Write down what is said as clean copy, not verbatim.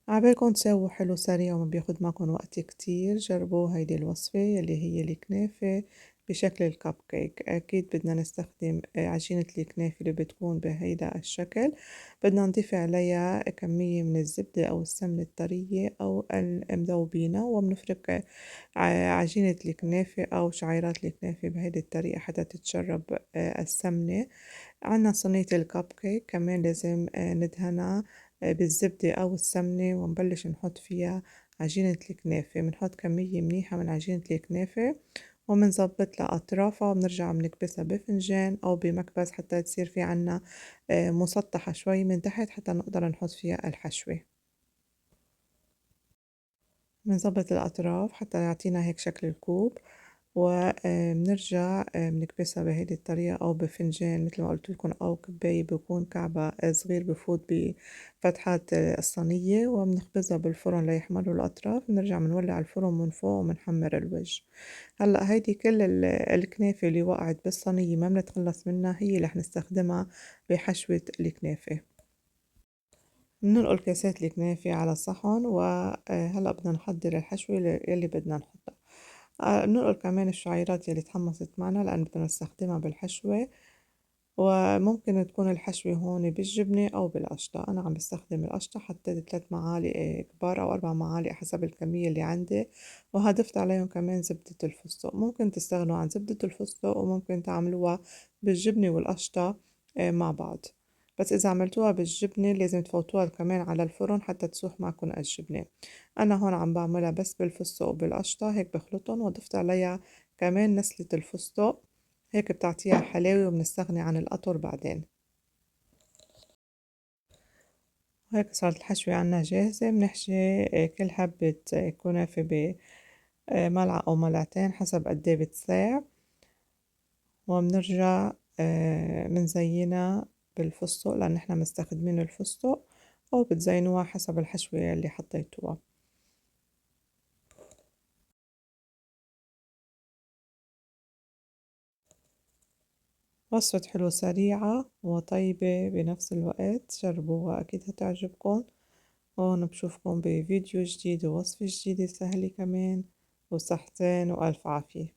عبالكن تساووا حلو سريع وما بياخد معكن وقت كتير، جربوا هيدي الوصفة يلي هي الكنافة بشكل الكب كيك. أكيد بدنا نستخدم عجينة الكنافة اللي بتكون بهيدا الشكل. بدنا نضيف عليها كمية من الزبدة أو السمنة الطرية أو المذوبينة، وبنفرك عجينة الكنافة أو شعيرات الكنافة بهيدي الطريقة حتى تتشرب السمنة. عنا صينية الكب كيك كمان لازم ندهنها بالزبدة أو السمنة، ونبلش نحط فيها عجينة الكنافة. بنحط كمية منيحة من عجينة الكنافة ومنظبط لها أطرافها، وبنرجع بنكبسها بفنجان أو بمكبس حتى تصير في عنا مسطحة شوي من تحت حتى نقدر نحط فيها الحشوة. بنظبط الأطراف حتى يعطينا هيك شكل الكوب، وبنرجع بنكبسها بهيدي الطريقة أو بفنجان متل ما قلت لكم أو كباية بيكون كعبة صغير بفوت بفتحات الصينية، وبنخبزها بالفرن ليحمروا الأطراف. بنرجع بنولع الفرن من فوق وبنحمر الوجه. هلأ هيدي كل الكنافة اللي وقعت بالصينية ما بنتخلص منها، هي اللي رح نستخدمها بحشوة الكنافة. بننقل كاسات الكنافة على صحن، وهلأ بدنا نحضر الحشوة يلي بدنا نحطها. بننقل كمان الشعيرات يلي تحمصت معنا لأن بدنا نستخدمها بالحشوة. وممكن تكون الحشوة هون بالجبنة أو بالقشطة. أنا عم بستخدم القشطة، حطيت 3 معالق كبار أو 4 معالق حسب الكمية اللي عندي، وهضفت عليهم كمان زبدة الفستق. ممكن تستغنوا عن زبدة الفستق وممكن تعملوها بالجبنة والقشطة مع بعض. بس إذا عملتوها بالجبنة لازم تفوتوها كمان على الفرن حتى تسوح معكن الجبنة. أنا هون عم بعملها بس بالفستق وبالقشطة، هيك بخلطهم وضفت عليها كمان نسلة الفستق، هيك بتعطيها حلاوة وبنستغني عن القطر بعدين. وهيك صارت الحشوة عنا جاهزة. بنحشي كل حبة كنافة بملعقة أو ملعقتين حسب قديه بتساع، وبنرجع منزينها بالفستق لأن احنا مستخدمين الفستق، أو بتزينوها حسب الحشوة اللي حطيتوها. وصفة حلوة سريعة وطيبة بنفس الوقت، جربوها أكيد هتعجبكم. هون بشوفكم بفيديو جديد ووصفة جديدة سهلة كمان، وصحتين وألف عافية.